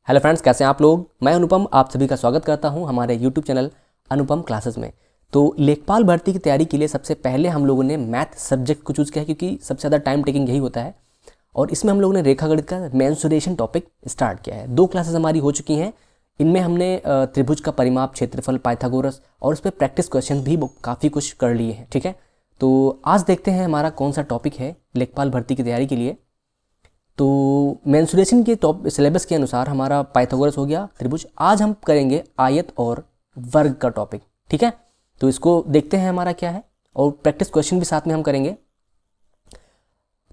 Hello friends, कैसे हैं आप लोग। मैं अनुपम आप सभी का स्वागत करता हूं हमारे यूट्यूब चैनल अनुपम क्लासेस में। तो लेखपाल भर्ती की तैयारी के लिए सबसे पहले हम लोगों ने मैथ सब्जेक्ट को चूज़ किया है, क्योंकि सबसे ज़्यादा टाइम टेकिंग यही होता है। और इसमें हम लोगों ने रेखागणित का मेंसुरेशन टॉपिक स्टार्ट किया है। 2 क्लासेस हमारी हो चुकी हैं। इनमें हमने त्रिभुज का परिमाप, क्षेत्रफल, पाइथागोरस और उस पर प्रैक्टिस क्वेश्चन भी काफ़ी कुछ कर लिए हैं। ठीक है, तो आज देखते हैं हमारा कौन सा टॉपिक है लेखपाल भर्ती की तैयारी के लिए। तो मेंसुरेशन के टॉप सिलेबस के अनुसार हमारा पाइथागोरस हो गया, त्रिभुज। आज हम करेंगे आयत और वर्ग का टॉपिक। ठीक है, तो इसको देखते हैं हमारा क्या है, और प्रैक्टिस क्वेश्चन भी साथ में हम करेंगे।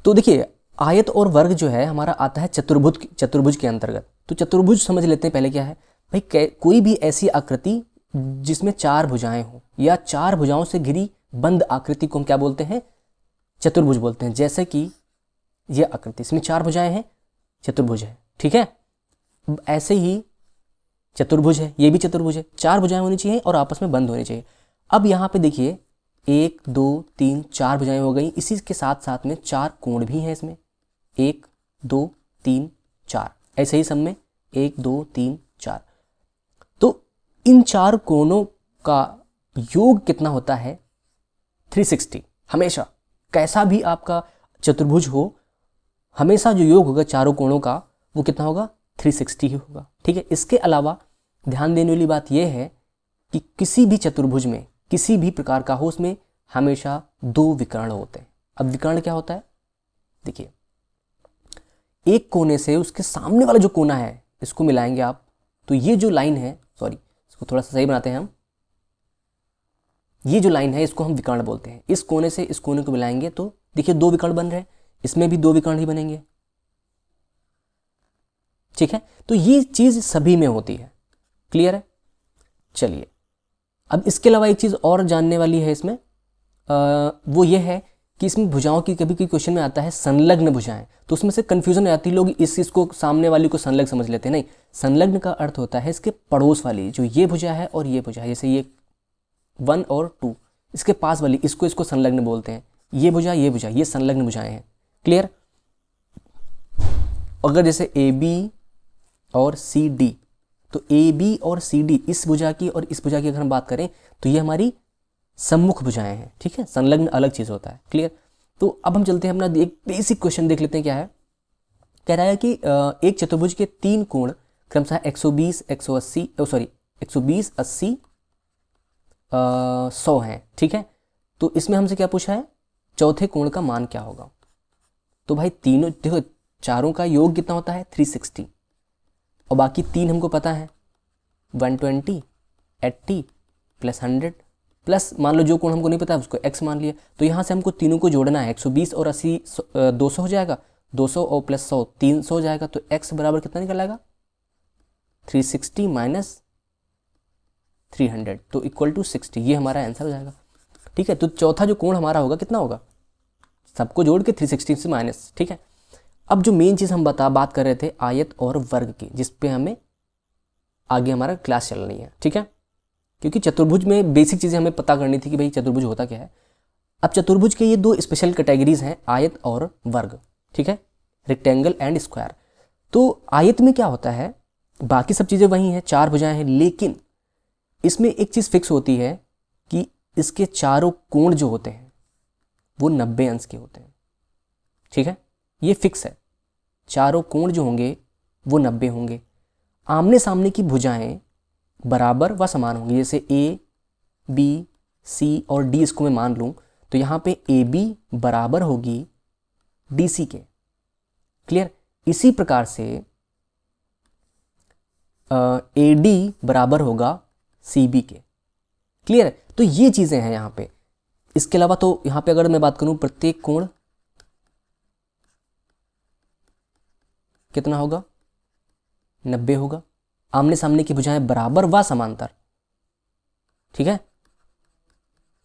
तो देखिए, आयत और वर्ग जो है हमारा आता है चतुर्भुज के अंतर्गत। तो चतुर्भुज समझ लेते हैं पहले क्या है भाई। कोई भी ऐसी आकृति जिसमें 4 भुजाएं हो या 4 भुजाओं से घिरी बंद आकृति को हम क्या बोलते हैं, चतुर्भुज बोलते हैं। जैसे कि यह आकृति, इसमें 4 भुजाएं हैं, चतुर्भुज है। ठीक है, ऐसे ही चतुर्भुज है, ये भी चतुर्भुज है। 4 भुजाएं होनी चाहिए और आपस में बंद होनी चाहिए। अब यहाँ पे देखिए 1 2 3 4 भुजाएं हो गई। इसी के साथ साथ में 4 कोण भी हैं इसमें, 1 2 3 4, ऐसे ही सब में 1 2 3 4। तो इन 4 कोणों का योग कितना होता है, 360। हमेशा कैसा भी आपका चतुर्भुज हो, हमेशा जो योग होगा चारों कोणों का वो कितना होगा, 360 ही होगा। ठीक है, इसके अलावा ध्यान देने वाली बात यह है कि किसी भी चतुर्भुज में किसी भी प्रकार का हो, उसमें हमेशा 2 विकर्ण होते हैं। अब विकर्ण क्या होता है, देखिए, एक कोने से उसके सामने वाला जो कोना है इसको मिलाएंगे आप, तो ये जो लाइन है, सॉरी इसको थोड़ा सा सही बनाते हैं हम, ये जो लाइन है इसको हम विकर्ण बोलते हैं। इस कोने से इस कोने को मिलाएंगे तो देखिए 2 विकर्ण बन रहे हैं, इसमें भी 2 विकर्ण ही बनेंगे। ठीक है, तो ये चीज सभी में होती है। क्लियर है। चलिए, अब इसके अलावा एक चीज और जानने वाली है इसमें, वो ये है कि इसमें भुजाओं की कभी कभी क्वेश्चन में आता है संलग्न भुजाएं, तो उसमें से कंफ्यूजन आती है। लोग इसको सामने वाली को संलग्न समझ लेते हैं। नहीं, संलग्न का अर्थ होता है इसके पड़ोस वाली, जो ये भुजा है और ये भुजा है, जैसे ये 1 और 2, इसके पास वाली इसको संलग्न बोलते हैं। ये भुजा ये संलग्न भुजाएं हैं। क्लियर। अगर जैसे ए बी और सी डी, तो ए बी और सी डी इस भुजा की और इस भुजा की अगर हम बात करें तो ये हमारी सम्मुख भुजाएं हैं। ठीक है, संलग्न अलग चीज होता है। क्लियर। तो अब हम चलते हैं अपना एक बेसिक क्वेश्चन देख लेते हैं क्या है। कह रहा है कि एक चतुर्भुज के 3 कोण क्रमशः 120 180 120 80 100 हैं। ठीक है, तो इसमें हमसे क्या पूछा है, चौथे कोण का मान क्या होगा। तो भाई तीनों देखो, चारों का योग कितना होता है, 360, और बाकी 3 हमको पता है, 120 80 प्लस 100 प्लस मान लो जो कोण हमको नहीं पता उसको x मान लिया। तो यहाँ से हमको तीनों को जोड़ना है। 120 और 80 200 हो जाएगा, 200 और प्लस 100 300 हो जाएगा। तो x बराबर कितना निकल आएगा, 360 माइनस 300, तो इक्वल टू 60। ये हमारा आंसर हो जाएगा। ठीक है, तो चौथा जो कोण हमारा होगा कितना होगा, सबको जोड़ के 360 से माइनस। ठीक है, अब जो मेन चीज़ हम बात कर रहे थे आयत और वर्ग की, जिस पे हमें आगे हमारा क्लास चल रही है। ठीक है, क्योंकि चतुर्भुज में बेसिक चीज़ें हमें पता करनी थी कि भाई चतुर्भुज होता क्या है। अब चतुर्भुज के ये 2 स्पेशल कैटेगरीज हैं, आयत और वर्ग। ठीक है, रेक्टेंगल एंड स्क्वायर। तो आयत में क्या होता है, बाकी सब चीज़ें वही हैं, 4 भुजाएं हैं, लेकिन इसमें एक चीज़ फिक्स होती है कि इसके चारों कोण जो होते हैं वो 90 अंश के होते हैं। ठीक है, ये फिक्स है, चारों कोण जो होंगे वो 90 होंगे। आमने सामने की भुजाएं बराबर व समान होंगी। जैसे ए बी सी और डी इसको मैं मान लूँ, तो यहाँ पे ए बी बराबर होगी डी सी के। क्लियर। इसी प्रकार से ए डी बराबर होगा सी बी के। क्लियर है, तो ये चीज़ें हैं यहाँ पे। इसके अलावा तो यहाँ पे अगर मैं बात करूँ, प्रत्येक कोण कितना होगा, 90 होगा। आमने सामने की भुजाएं बराबर व समांतर। ठीक है,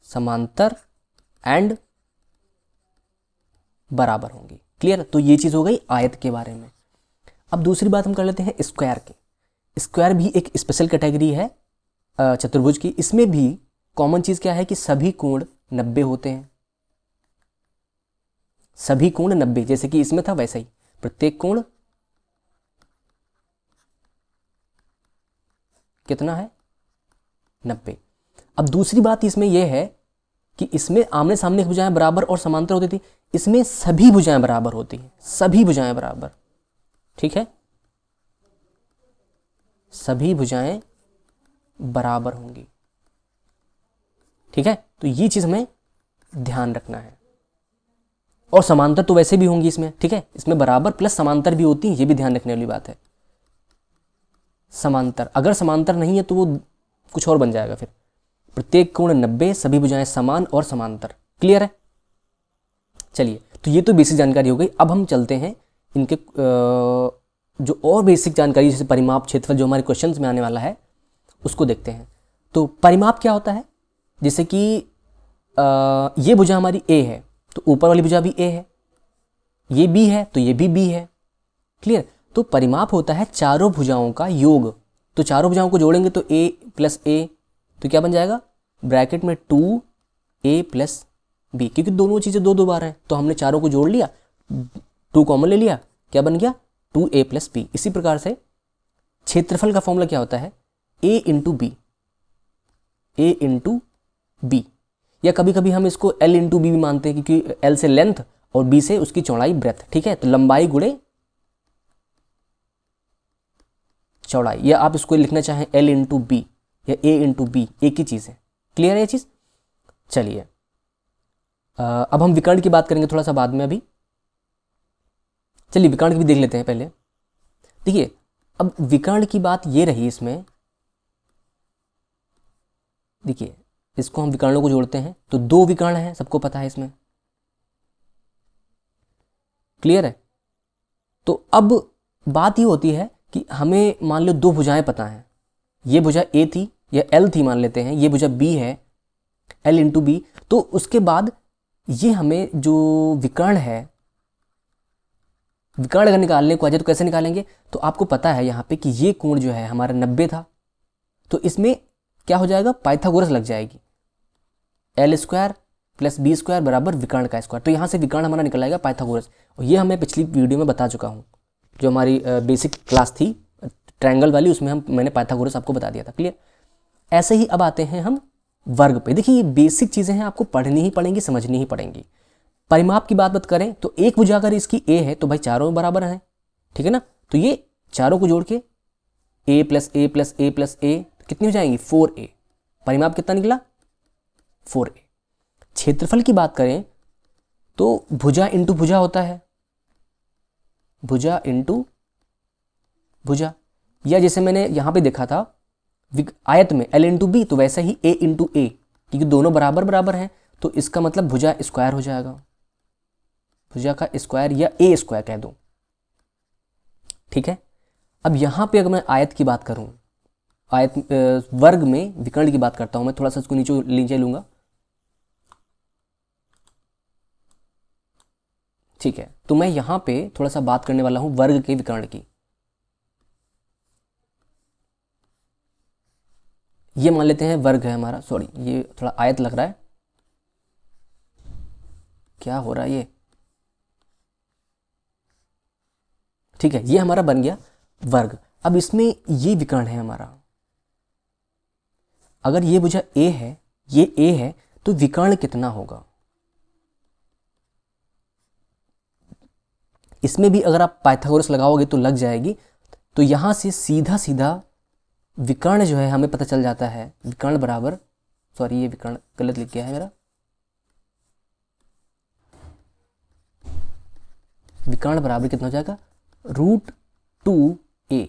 समांतर एंड बराबर होंगी। क्लियर, तो ये चीज हो गई आयत के बारे में। अब दूसरी बात हम कर लेते हैं स्क्वायर की। स्क्वायर भी एक स्पेशल कैटेगरी है चतुर्भुज की। इसमें भी कॉमन चीज क्या है कि सभी कोण 90 होते हैं। सभी कोण 90, जैसे कि इसमें था वैसा ही प्रत्येक कोण कितना है 90। अब दूसरी बात इसमें यह है कि इसमें आमने सामने की भुजाएं बराबर और समांतर होती थी, इसमें सभी भुजाएं बराबर होती हैं, सभी भुजाएं बराबर, ठीक है, सभी भुजाएं बराबर होंगी, ठीक है। तो ये चीज हमें ध्यान रखना है। और समांतर तो वैसे भी होंगी इसमें, ठीक है, इसमें बराबर प्लस समांतर भी होती है, ये भी ध्यान रखने वाली बात है। समांतर, अगर समांतर नहीं है तो वो कुछ और बन जाएगा फिर। प्रत्येक कोण 90, सभी भुजाएं समान और समांतर। क्लियर है? चलिए, तो ये तो बेसिक जानकारी हो गई। अब हम चलते हैं इनके जो और बेसिक जानकारी, जैसे परिमाप, क्षेत्रफल, जो हमारे क्वेश्चंस में आने वाला है उसको देखते हैं। तो परिमाप क्या होता है? जैसे कि ये भुजा हमारी ए है तो ऊपर वाली भुजा भी ए है, ये बी है तो ये भी बी है। क्लियर? तो परिमाप होता है चारों भुजाओं का योग। तो चारों भुजाओं को जोड़ेंगे तो a प्लस ए, तो क्या बन जाएगा? ब्रैकेट में 2a प्लस बी, क्योंकि दोनों चीज़ें दो दो बार हैं तो हमने चारों को जोड़ लिया, 2 कॉमन ले लिया, क्या बन गया? 2a plus B. इसी प्रकार से क्षेत्रफल का फॉर्मूला क्या होता है? a into B, a into B, या कभी कभी हम इसको l इंटू बी भी मानते हैं, क्योंकि l से लेंथ और b से उसकी चौड़ाई, ब्रेथ, ठीक है। तो लंबाई गुणे चौड़ाई, या आप इसको लिखना चाहें l इंटू बी या a इंटू बी, एक ही चीज़ है। क्लियर है ये चीज़? चलिए, अब हम विकर्ण की बात करेंगे थोड़ा सा बाद में। अभी चलिए विकर्ण की भी देख लेते हैं पहले। देखिए, अब विकर्ण की बात ये रही इसमें, देखिए इसको हम विकर्णों को जोड़ते हैं तो 2 विकर्ण हैं, सबको पता है इसमें। क्लियर है? तो अब बात ये होती है कि हमें मान लो 2 भुजाएं पता हैं, ये भुजा ए थी या एल थी मान लेते हैं, ये भुजा बी है, एल इंटू बी। तो उसके बाद ये हमें जो विकर्ण है, विकर्ण अगर निकालने को आ जाए तो कैसे निकालेंगे? तो आपको पता है यहाँ पे कि ये कोण जो है हमारा 90 था, तो इसमें क्या हो जाएगा? पाइथागोरस लग जाएगी, L square plus B square बराबर विकर्ण का स्क्वायर। तो यहाँ से विकर्ण हमारा निकल आएगा पाइथागोरस, और ये हमें पिछली वीडियो में बता चुका हूँ, जो हमारी बेसिक क्लास थी ट्रायंगल वाली, उसमें मैंने पाइथागोरस आपको बता दिया था। क्लियर? ऐसे ही अब आते हैं हम वर्ग पे। देखिए, ये बेसिक चीज़ें हैं, आपको पढ़नी ही पड़ेंगी, समझनी ही पड़ेंगी। परिमाप की बात करें तो एक भुजा अगर इसकी ए है तो भाई चारों बराबर हैं, ठीक है ना। तो ये चारों को जोड़ के a plus a plus a plus a कितनी हो जाएंगी? 4a। परिमाप कितना निकला? 4a। क्षेत्रफल की बात करें तो भुजा इंटू भुजा होता है, भुजा इंटू भुजा, या जैसे मैंने यहाँ पे देखा था आयत में l इंटू बी, तो वैसे ही a इंटू ए, क्योंकि दोनों बराबर बराबर हैं तो इसका मतलब भुजा स्क्वायर हो जाएगा, भुजा का स्क्वायर या ए स्क्वायर कह दो, ठीक है। अब यहाँ पे अगर मैं आयत की बात करूँ, आयत वर्ग में विकर्ण की बात करता हूँ मैं, थोड़ा सा इसको नीचे लूँगा, ठीक है। तो मैं यहाँ पे थोड़ा सा बात करने वाला हूँ वर्ग के विकर्ण की। ये मान लेते हैं वर्ग है हमारा, सॉरी ये थोड़ा आयत लग रहा है, क्या हो रहा है ये, ठीक है। ये हमारा बन गया वर्ग। अब इसमें ये विकर्ण है हमारा, अगर ये भुजा ए है, ये ए है, तो विकर्ण कितना होगा? इसमें भी अगर आप पाइथागोरस लगाओगे तो लग जाएगी। तो यहां से सीधा सीधा विकर्ण जो है हमें पता चल जाता है, विकर्ण बराबर, सॉरी ये विकर्ण गलत लिख गया है मेरा, विकर्ण बराबर कितना हो जाएगा? √2a,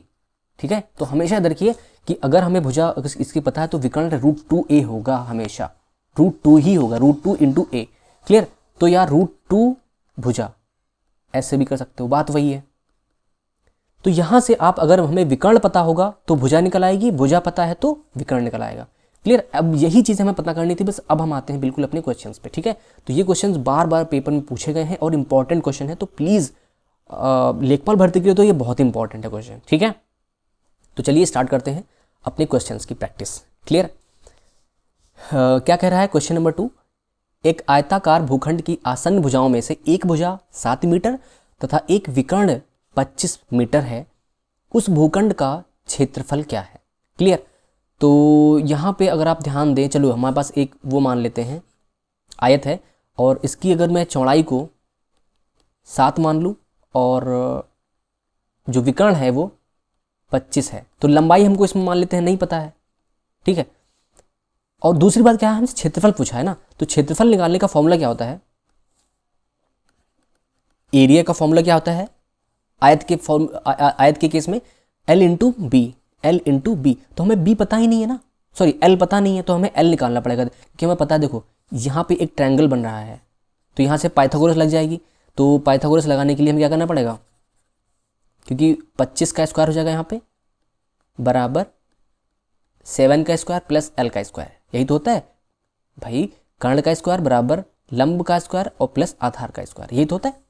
ठीक है। तो हमेशा याद रखिए कि अगर हमें भुजा अगर इसकी पता है तो विकर्ण √2a होगा, हमेशा √2 ही होगा, √2 इंटू ए। क्लियर? तो यार √2 भुजा ऐसे भी कर सकते हो, बात वही है। तो यहां से आप अगर हमें विकर्ण पता होगा तो भुजा निकल आएगी, भुजा पता है तो विकर्ण निकल आएगा। क्लियर? अब यही चीज़ हमें पता करनी थी बस। अब हम आते हैं बिल्कुल अपने क्वेश्चंस पे, ठीक है। तो ये क्वेश्चंस बार बार पेपर में पूछे गए हैं और इंपॉर्टेंट क्वेश्चन है, तो प्लीज़ लेखपाल भर्ती के लिए तो ये बहुत इंपॉर्टेंट है क्वेश्चन, ठीक है। तो चलिए स्टार्ट करते हैं अपने क्वेश्चंस की प्रैक्टिस। क्लियर? क्या कह रहा है क्वेश्चन नंबर 2, एक आयताकार भूखंड की आसन्न भुजाओं में से एक भुजा 7 मीटर तथा एक विकर्ण 25 मीटर है, उस भूखंड का क्षेत्रफल क्या है? क्लियर? तो यहाँ पे अगर आप ध्यान दें, चलो हमारे पास एक वो मान लेते हैं आयत है, और इसकी अगर मैं चौड़ाई को 7 मान लूँ और जो विकर्ण है वो 25 है, तो लंबाई हमको इसमें मान लेते हैं नहीं पता है, ठीक है। और दूसरी बात क्या है, हमसे क्षेत्रफल पूछा है ना, तो क्षेत्रफल निकालने का फॉर्मूला क्या होता है, एरिया का फॉर्मूला क्या होता है आयत के केस में L into B, L into B. तो हमें B पता ही नहीं है ना, सॉरी L पता नहीं है, तो हमें L निकालना पड़ेगा, क्योंकि हमें पता है देखो यहाँ पे एक ट्रायंगल बन रहा है, तो यहाँ से पाइथागोरस लग जाएगी। तो पाइथागोरस लगाने के लिए हमें क्या करना पड़ेगा, क्योंकि 25 का स्क्वायर हो जाएगा यहाँ पे बराबर 7 का स्क्वायर प्लस L का स्क्वायर, यही तो होता है भाई, कर्ण का स्क्वायर बराबर लंब का स्क्वायर और प्लस आधार का स्क्वायर, यही तो होता है,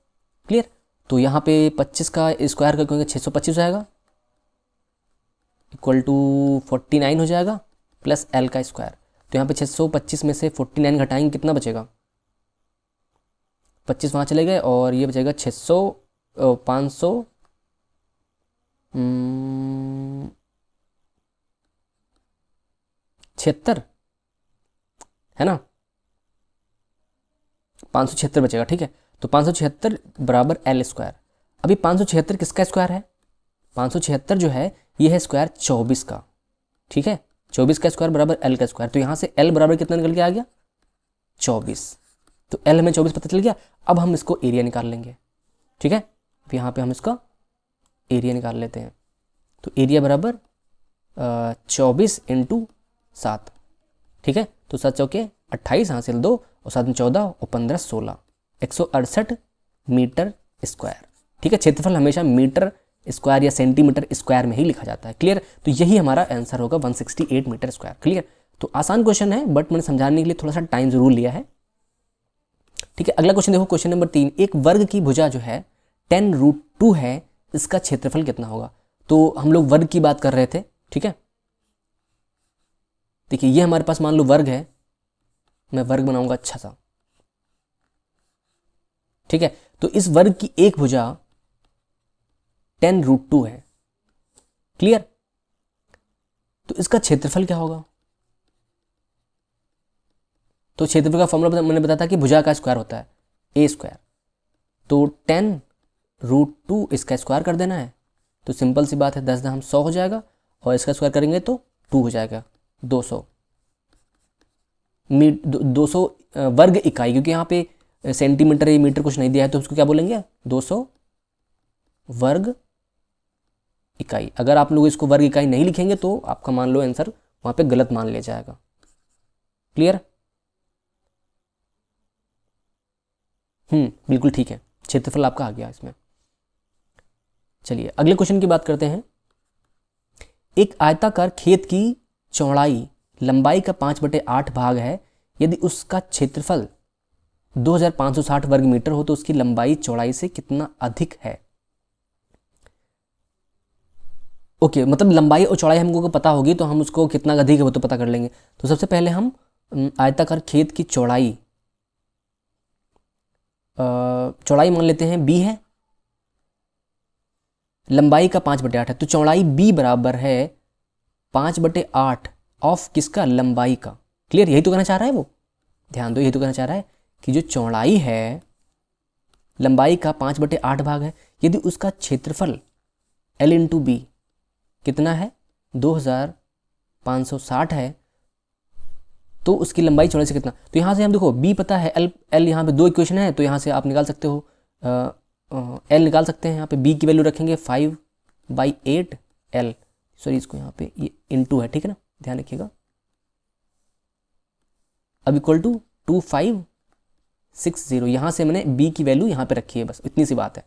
क्लियर। तो यहाँ पे 25 का स्क्वायर का क्योंकि 625 हो जाएगा इक्वल टू 49 हो जाएगा प्लस L का स्क्वायर। तो यहाँ पे 625 में से 49 घटाएंगे, कितना बचेगा, 25 वहाँ चले गए और ये बचेगा 600 500 76 है ना, 576 बचेगा, ठीक है। तो 576 बराबर L स्क्वायर। अभी 576 किसका स्क्वायर है, 576 जो है ये है स्क्वायर 24 का, ठीक है। 24 का स्क्वायर बराबर L का स्क्वायर, तो यहाँ से L बराबर कितना निकल के आ गया 24, तो L हमें 24 पता चल गया। अब हम इसको एरिया निकाल लेंगे, ठीक है। अब यहाँ पे हम इसका एरिया निकाल लेते हैं, तो एरिया बराबर 24 इंटू 7, ठीक है। तो 7 चौके 28 हासिल 2 और 7 में 14 और 15 16, 168 मीटर स्क्वायर, ठीक है। क्षेत्रफल हमेशा मीटर स्क्वायर या सेंटीमीटर स्क्वायर में ही लिखा जाता है, क्लियर। तो यही हमारा आंसर होगा 168 मीटर स्क्वायर, क्लियर। तो आसान क्वेश्चन है, बट मैंने समझाने के लिए थोड़ा सा टाइम जरूर लिया है, ठीक है। अगला क्वेश्चन देखो, क्वेश्चन नंबर 3, एक वर्ग की भुजा जो है 10√2 है, इसका क्षेत्रफल कितना होगा। तो हम लोग वर्ग की बात कर रहे थे, ठीक है। देखिए ये हमारे पास मान लो वर्ग है, मैं वर्ग बनाऊंगा अच्छा सा, ठीक है। तो इस वर्ग की एक भुजा 10√2 है, क्लियर। तो इसका क्षेत्रफल क्या होगा, तो क्षेत्रफल का फॉर्मूला मैंने बताया था कि भुजा का स्क्वायर होता है ए स्क्वायर, तो 10√2 इसका स्क्वायर कर देना है, तो सिंपल सी बात है 10 दाम 100 हो जाएगा, और इसका स्क्वायर करेंगे तो 2 हो जाएगा 200 200 वर्ग इकाई, क्योंकि यहाँ पे सेंटीमीटर या मीटर कुछ नहीं दिया है, तो उसको क्या बोलेंगे 200 वर्ग इकाई। अगर आप लोग इसको वर्ग इकाई नहीं लिखेंगे तो आपका मान लो आंसर वहाँ पे गलत मान लिया जाएगा, क्लियर। बिल्कुल ठीक है, क्षेत्रफल आपका आ गया इसमें। चलिए अगले क्वेश्चन की बात करते हैं। एक आयताकार खेत की चौड़ाई लंबाई का 5/8 भाग है, यदि उसका क्षेत्रफल 2560 वर्ग मीटर हो तो उसकी लंबाई चौड़ाई से कितना अधिक है। ओके, मतलब लंबाई और चौड़ाई हमको पता होगी तो हम उसको कितना अधिक है वो तो पता कर लेंगे। तो सबसे पहले हम आयताकार खेत की चौड़ाई मान लेते हैं b है, लंबाई का 5/8 है, तो चौड़ाई b बराबर है 5/8 ऑफ किसका, लंबाई का, क्लियर। यही तो कहना चाह रहा है वो, ध्यान दो, यही तो कहना चाह रहा है कि जो चौड़ाई है लंबाई का 5/8 भाग है, यदि उसका क्षेत्रफल L इंटू बी कितना है 2560 है, तो उसकी लंबाई चौड़ाई से कितना। तो यहाँ से हम देखो b पता है, L यहाँ पे 2 इक्वेशन है, तो यहाँ से आप निकाल सकते हो L निकाल सकते हैं। यहाँ पे b की वैल्यू रखेंगे 5/8 L, सॉरी इसको यहाँ पे ये इंटू है, ठीक है ना, ध्यान रखिएगा। अब इक्वल टू 2560, यहाँ से मैंने b की वैल्यू यहाँ पे रखी है, बस इतनी सी बात है।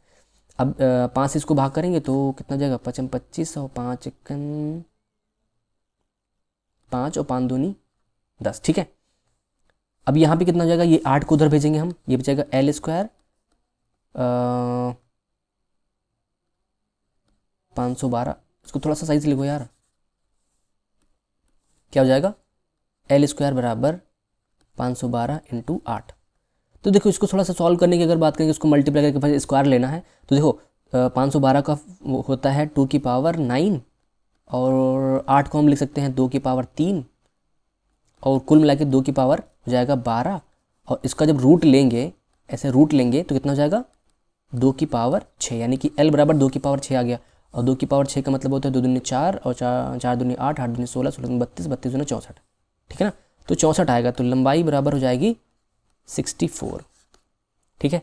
अब 5 से इसको भाग करेंगे तो कितना जाएगा, 25 और 5 1 5 और 5 दूनी 10, ठीक है। अब यहाँ पे कितना हो जाएगा, ये 8 को उधर भेजेंगे हम, ये बचेगा L स्क्वायर 512, इसको थोड़ा सा सही से लिखो यार, क्या हो जाएगा L स्क्वायर बराबर 512 इंटू 8। तो देखो इसको थोड़ा सा सॉल्व करने की अगर बात करेंगे, इसको मल्टीप्लाई करके फिर स्क्वायर लेना है, तो देखो 512 का होता है 2 की पावर 9 और 8 को हम लिख सकते हैं 2 की पावर 3, और कुल मिला के 2 की पावर हो जाएगा 12, और इसका जब रूट लेंगे, ऐसे रूट लेंगे तो कितना हो जाएगा 2 की पावर 6, यानी कि L बराबर 2 की पावर 6 आ गया। और 2 की पावर 6 का मतलब होता है 2 दूनी 4 और 4 दूनी 8, 8 दूनी 16, 16 दूनी 32, 32 दूनी 64, ठीक है ना। तो 64 आएगा, तो लंबाई बराबर हो जाएगी 64, ठीक है।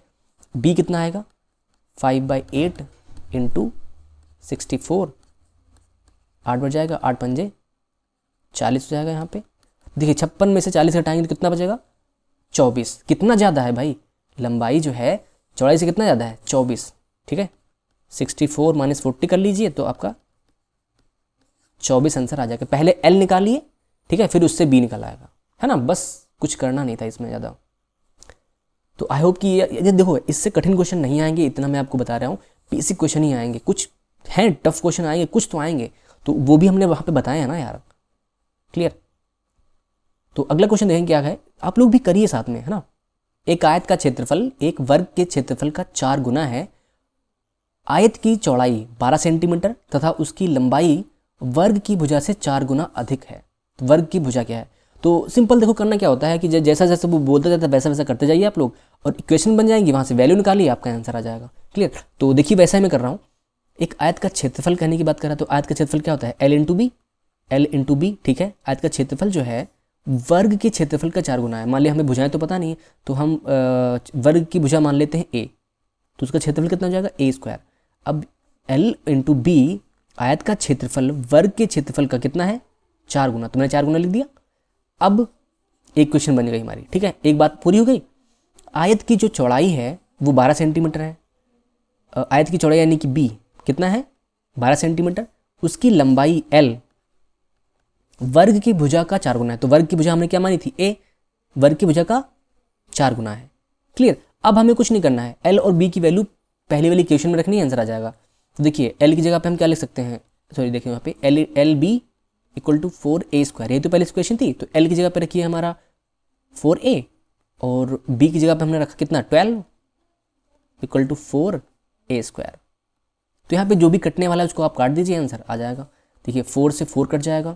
B कितना आएगा 5/8 इंटू 64, 8 बच जाएगा, 8 पंजे 40 हो जाएगा। यहाँ पे देखिए 56 में से 40 हटाएंगे तो कितना बचेगा 24। कितना ज़्यादा है भाई, लंबाई जो है चौड़ाई से कितना ज़्यादा है 24, ठीक है। 64 माइनस 40 कर लीजिए तो आपका 24 आंसर आ जाएगा। पहले L निकालिए, ठीक है, फिर उससे B निकल आएगा, है ना। बस कुछ करना नहीं था इसमें ज़्यादा। तो आई होप कि ये देखो, इससे कठिन क्वेश्चन नहीं आएंगे, इतना मैं आपको बता रहा हूँ। बेसिक क्वेश्चन ही आएंगे, कुछ हैं टफ क्वेश्चन आएंगे, कुछ तो आएंगे, तो वो भी हमने वहाँ पे बताया है ना यार, क्लियर। तो अगला क्वेश्चन देखेंगे क्या है, आप लोग भी करिए साथ में, है ना। एक आयत का क्षेत्रफल एक वर्ग के क्षेत्रफल का 4 गुना है। आयत की चौड़ाई 12 सेंटीमीटर तथा उसकी लंबाई वर्ग की भुजा से 4 गुना अधिक है। तो वर्ग की भुजा क्या है, तो सिंपल देखो, करना क्या होता है कि जैसा जैसा वो बोलते जाता है वैसा वैसा करते जाइए आप लोग, और इक्वेशन बन जाएंगी, वहाँ से वैल्यू निकालिए, आपका आंसर आ जाएगा, क्लियर। तो देखिए वैसा ही मैं कर रहा हूँ। एक आयत का क्षेत्रफल कहने की बात कर रहा है, तो आयत का क्षेत्रफल क्या होता है L इंटू बी, ठीक है। आयत का क्षेत्रफल जो है वर्ग के क्षेत्रफल का 4 गुना है। मान लिया हमें भुजाएं तो पता नहीं है, तो हम वर्ग की भुजा मान लेते हैं A, तो उसका क्षेत्रफल कितना हो जाएगा A²। अब L इंटू बी, आयत का क्षेत्रफल वर्ग के क्षेत्रफल का कितना है 4 गुना, तो मैंने 4 गुना लिख दिया। अब एक क्वेश्चन बन गई हमारी, ठीक है, एक बात पूरी हो गई। आयत की जो चौड़ाई है वो 12 सेंटीमीटर है। आयत की चौड़ाई यानी कि B कितना है 12 सेंटीमीटर, उसकी लंबाई L वर्ग की भुजा का 4 गुना है। तो वर्ग की भुजा हमने क्या मानी थी A, वर्ग की भुजा का 4 गुना है, क्लियर। अब हमें कुछ नहीं करना है, L और B की वैल्यू पहले वाली इक्वेशन में रखनी है, आंसर आ जाएगा। तो देखिए L की जगह पे हम क्या लिख सकते हैं, सॉरी देखिए यहाँ पे L B equal to 4A², ये तो पहले इक्वेशन थी। तो L की जगह पे रखिए हमारा 4A, और B की जगह पे हमने रखा कितना 12 इक्वल टू 4A²। तो यहाँ पे जो भी कटने वाला है उसको आप काट दीजिए, आंसर आ जाएगा। देखिए 4 से 4 कट जाएगा,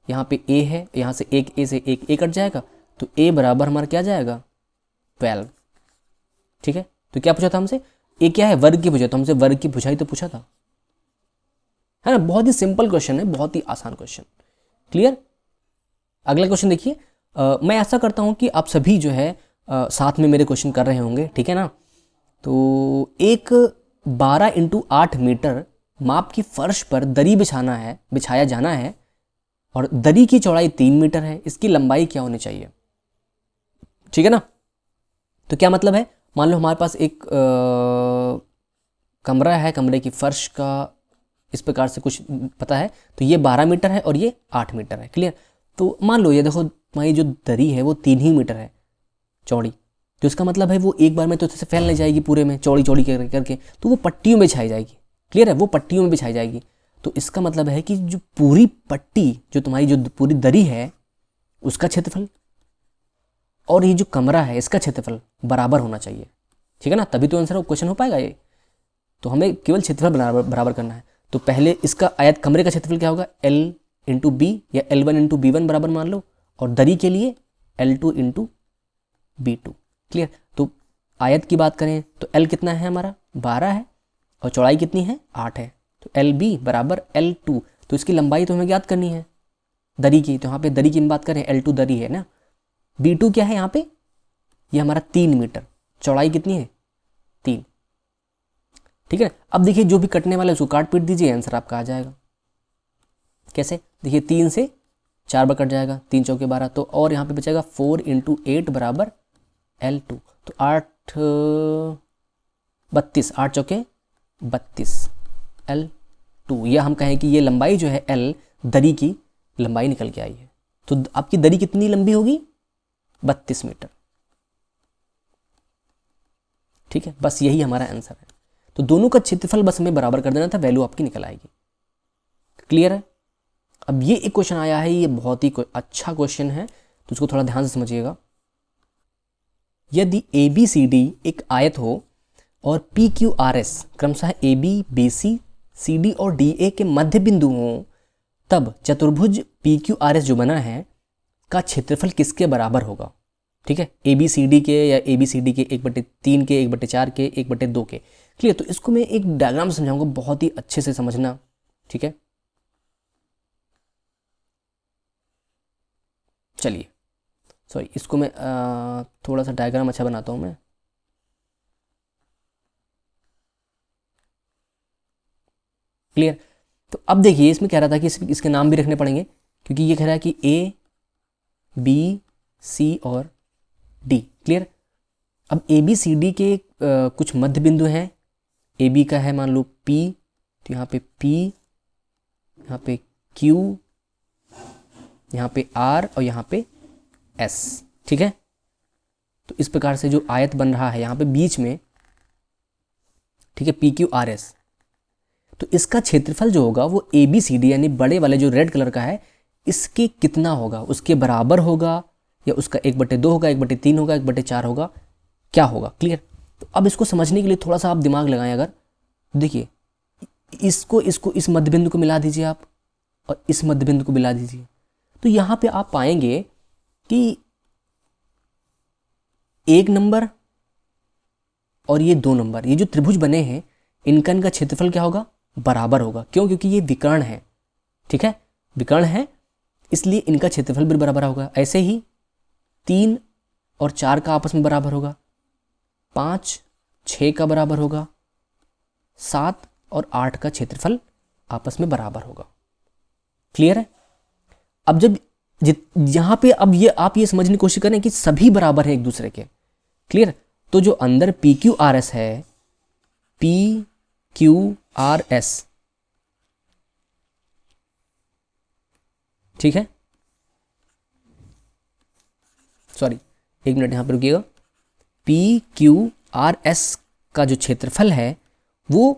यहाँ पे A है, यहाँ से एक A से एक A कट जाएगा, तो A बराबर हमारा क्या जाएगा 12, ठीक है। तो क्या पूछा था हमसे, A क्या है वर्ग की भुजा, तो हमसे वर्ग की भुजा ही तो पूछा था, है ना। बहुत ही सिंपल क्वेश्चन है, बहुत ही आसान क्वेश्चन, क्लियर। अगला क्वेश्चन देखिए, मैं ऐसा करता हूँ कि आप सभी जो है साथ में मेरे क्वेश्चन कर रहे होंगे, ठीक है ना। तो एक 12 इंटू 8 मीटर माप की फर्श पर दरी बिछाया जाना है, और दरी की चौड़ाई 3 मीटर है, इसकी लंबाई क्या होनी चाहिए, ठीक है ना। तो क्या मतलब है, मान लो हमारे पास एक कमरा है, कमरे की फर्श का इस प्रकार से कुछ पता है, तो ये 12 मीटर है और ये 8 मीटर है, क्लियर। तो मान लो ये देखो हमारी जो दरी है वो 3 ही मीटर है चौड़ी, तो इसका मतलब है वो एक बार में तो इससे फैल नहीं जाएगी पूरे में चौड़ी चौड़ी करके, तो वो पट्टियों में बिछाई जाएगी, क्लियर है, वो पट्टियों में बिछाई जाएगी। तो इसका मतलब है कि जो पूरी पट्टी, जो तुम्हारी जो पूरी दरी है उसका क्षेत्रफल और ये जो कमरा है इसका क्षेत्रफल बराबर होना चाहिए, ठीक है ना, तभी तो आंसर क्वेश्चन हो पाएगा ये। तो हमें केवल क्षेत्रफल बराबर करना है। तो पहले इसका आयत कमरे का क्षेत्रफल क्या होगा L इंटू बी, या L1 इंटू B1 बराबर मान लो, और दरी के लिए L2 इंटू B2, क्लियर। तो आयत की बात करें तो L कितना है हमारा 12 है, और चौड़ाई कितनी है 8 है, तो LB बराबर L2। तो इसकी लंबाई तो हमें ज्ञात करनी है दरी की, तो यहाँ पे दरी की बात करें L2 दरी है ना। B2 क्या है यहाँ पे, ये हमारा 3 मीटर, चौड़ाई कितनी है 3, ठीक है। अब देखिए जो भी कटने वाला है उसको काट पीट दीजिए, आंसर आपका आ जाएगा। कैसे, देखिए 3 से 4 बार कट जाएगा, 3 चौके 12, तो और यहाँ पे बचेगा 4 इंटू 8 बराबर L2, तो 8 32, 8 चौके 32 L2, या हम कहें कि ये लंबाई जो है L दरी की लंबाई निकल के आई है। तो आपकी दरी कितनी लंबी होगी 32 मीटर, ठीक है। बस यही हमारा आंसर है। तो दोनों का क्षेत्रफल बस हमें बराबर कर देना था, वैल्यू आपकी निकल आएगी, क्लियर है। अब ये एक क्वेश्चन आया है, ये बहुत ही अच्छा क्वेश्चन है, तो उसको थोड़ा ध्यान से समझिएगा। यदि ABCD एक आयत हो और PQRS क्रमशः AB, BC, CD और DA के मध्य बिंदु हों, तब चतुर्भुज PQRS जो बना है का क्षेत्रफल किसके बराबर होगा। ठीक है, ABCD के या ABCD के 1/3 के, 1/4 के, 1/2 के। क्लियर। तो इसको मैं एक डायग्राम समझाऊंगा, बहुत ही अच्छे से समझना। ठीक है, चलिए सॉरी, इसको मैं थोड़ा सा डायग्राम अच्छा बनाता हूँ मैं। क्लियर। तो अब देखिए, इसमें कह रहा था कि इसके नाम भी रखने पड़ेंगे, क्योंकि ये कह रहा है कि A, B, C और D। क्लियर। अब ABCD के कुछ मध्य बिंदु हैं। AB का है मान लो P, तो यहाँ पे P, यहाँ पे Q, यहाँ पे R और यहाँ पे S। ठीक है, तो इस प्रकार से जो आयत बन रहा है यहाँ पे बीच में, ठीक है, PQRS, तो इसका क्षेत्रफल जो होगा वो ABCD यानी बड़े वाले जो रेड कलर का है इसके कितना होगा, उसके बराबर होगा या उसका 1/2 होगा, 1/3 होगा, 1/4 होगा, क्या होगा। क्लियर। तो अब इसको समझने के लिए थोड़ा सा आप दिमाग लगाएं। अगर देखिए, इसको इसको इस मध्य बिंदु को मिला दीजिए आप, और इस मध्य बिंदु को मिला दीजिए, तो यहाँ पे आप पाएंगे कि 1 नंबर और ये 2 नंबर, ये जो त्रिभुज बने हैं इनका क्षेत्रफल क्या होगा, बराबर होगा। क्यों? क्योंकि ये विकर्ण है। ठीक है, विकर्ण है, इसलिए इनका क्षेत्रफल भी बराबर होगा। ऐसे ही 3 और 4 का आपस में बराबर होगा, 5 6 का बराबर होगा, 7 और 8 का क्षेत्रफल आपस में बराबर होगा। क्लियर है। अब जब यहाँ पे अब ये आप ये समझने की कोशिश करें कि सभी बराबर हैं एक दूसरे के। क्लियर। तो जो अंदर PQRS है, PQRS, ठीक है, सॉरी एक मिनट यहाँ पे रुकिएगा। PQRS का जो क्षेत्रफल है वो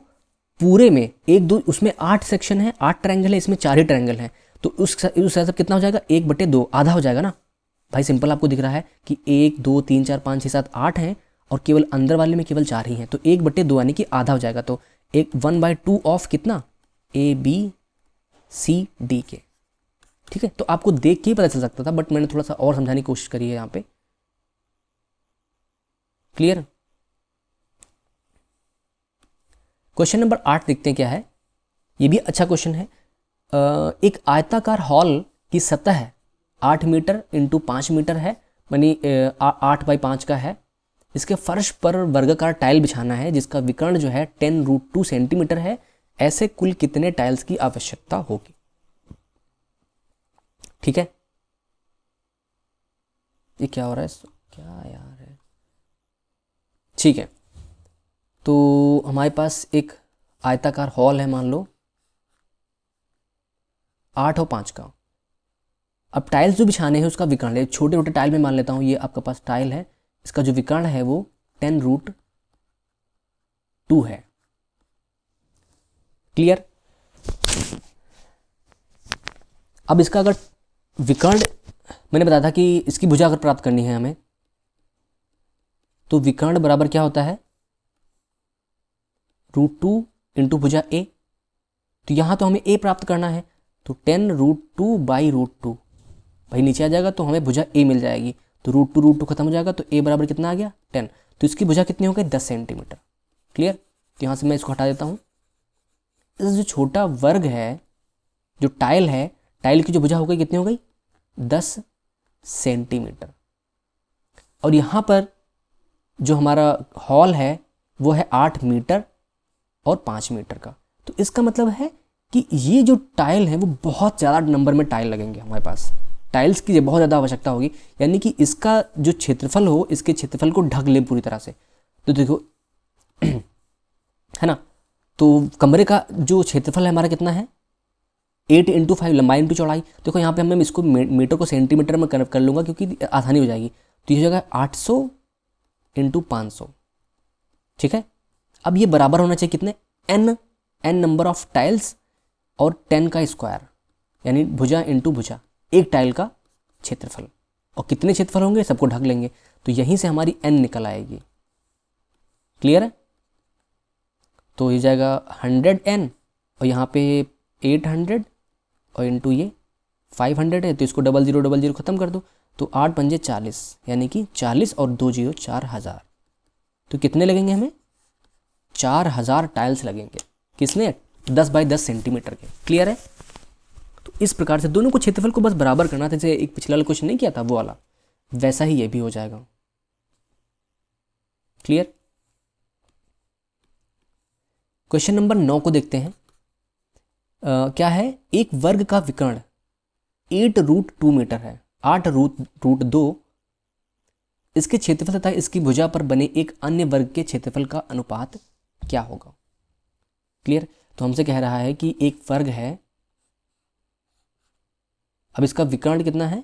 पूरे में 1 2 उसमें 8 सेक्शन है, 8 ट्रायंगल है, इसमें 4 ही ट्रायंगल हैं, तो उस हिसाब से कितना हो जाएगा, 1/2 आधा हो जाएगा ना भाई। सिंपल आपको दिख रहा है कि 1 2 3 4 5 6 7 8 हैं और केवल अंदर वाले में केवल 4 ही हैं, तो 1/2 यानी कि आधा हो जाएगा। तो 1/2 ऑफ कितना, ABCD के। ठीक है, तो आपको देख के ही पता चल सकता था, बट मैंने थोड़ा सा और समझाने की कोशिश करी है यहाँ पे। क्लियर। क्वेश्चन नंबर 8 देखते हैं क्या है। ये भी अच्छा क्वेश्चन है। एक आयताकार हॉल की सतह 8 मीटर इंटू 5 मीटर है, यानी 8x5 का है। इसके फर्श पर वर्गाकार टाइल बिछाना है जिसका विकर्ण जो है 10√2 सेंटीमीटर है। ऐसे कुल कितने टाइल्स की आवश्यकता होगी। ठीक है, ये क्या हो रहा है, क्या यार है। ठीक है, तो हमारे पास एक आयताकार हॉल है, मान लो 8 और 5 का। अब टाइल्स जो बिछाने हैं उसका विकर्ण है, छोटे छोटे टाइल में मान लेता हूँ, ये आपके पास टाइल है, इसका जो विकर्ण है वो 10√2 है। क्लियर। अब इसका अगर विकर्ण, मैंने बताया था कि इसकी भुजा अगर प्राप्त करनी है हमें, तो विकर्ण बराबर क्या होता है, √2 इंटू भुजा A। तो यहाँ तो हमें A प्राप्त करना है, तो 10√2 बाई √2 भाई नीचे आ जाएगा, तो हमें भुजा A मिल जाएगी। तो √2 खत्म हो जाएगा, तो A बराबर कितना आ गया, 10। तो इसकी भुजा कितनी हो गई, 10 सेंटीमीटर। क्लियर। तो यहाँ से मैं इसको हटा देता हूँ। इस जो छोटा वर्ग है, जो टाइल है, टाइल की जो भुजा हो गई कितनी हो गई, 10 सेंटीमीटर। और यहाँ पर जो हमारा हॉल है वो है 8 मीटर और 5 मीटर का। तो इसका मतलब है कि ये जो टाइल है वो बहुत ज़्यादा नंबर में टाइल लगेंगे हमारे पास, टाइल्स की बहुत ज़्यादा आवश्यकता होगी, यानी कि इसका जो क्षेत्रफल हो, इसके क्षेत्रफल को ढक ले पूरी तरह से। तो देखो है ना, तो कमरे का जो क्षेत्रफल है हमारा कितना है, 8 इंटू 5 लंबाई इंटू चौड़ाई। देखो यहाँ पे हमें इसको मीटर को सेंटीमीटर में कन्वर्ट कर लूँगा क्योंकि आसानी हो जाएगी। तो ये हो जाएगा 800 इंटू 500। ठीक है, अब ये बराबर होना चाहिए कितने, n नंबर ऑफ टाइल्स और 10 का स्क्वायर, यानी भुजा इंटू भुजा, एक टाइल का क्षेत्रफल। और कितने क्षेत्रफल होंगे सबको ढक लेंगे, तो यहीं से हमारी n निकल आएगी। क्लियर है। तो ये जाएगा 100n और यहाँ पे 800 और इंटू ये 500 है, तो इसको 0000 ख़त्म कर दो, तो 8 पंजे 40, यानी कि 40 और 2 जीरो 4000। तो कितने लगेंगे हमें? 4000 टाइल्स लगेंगे। किसने? 10 बाई 10 सेंटीमीटर के। क्लियर है? तो इस प्रकार से दोनों को क्षेत्रफल को बस बराबर करना था, जैसे एक पिछला वाला क्वेश्चन नहीं किया था वो वाला, वैसा ही ये भी हो जाएगा। क्लियर? क्वेश्चन नंबर 9 को देखते हैं। क्या है? एक वर्ग का विकर्ण 8√2 मीटर है, 8√2 इसके क्षेत्रफल तथा इसकी भुजा पर बने एक अन्य वर्ग के क्षेत्रफल का अनुपात क्या होगा? क्लियर? तो हमसे कह रहा है कि एक वर्ग है, अब इसका विकर्ण कितना है?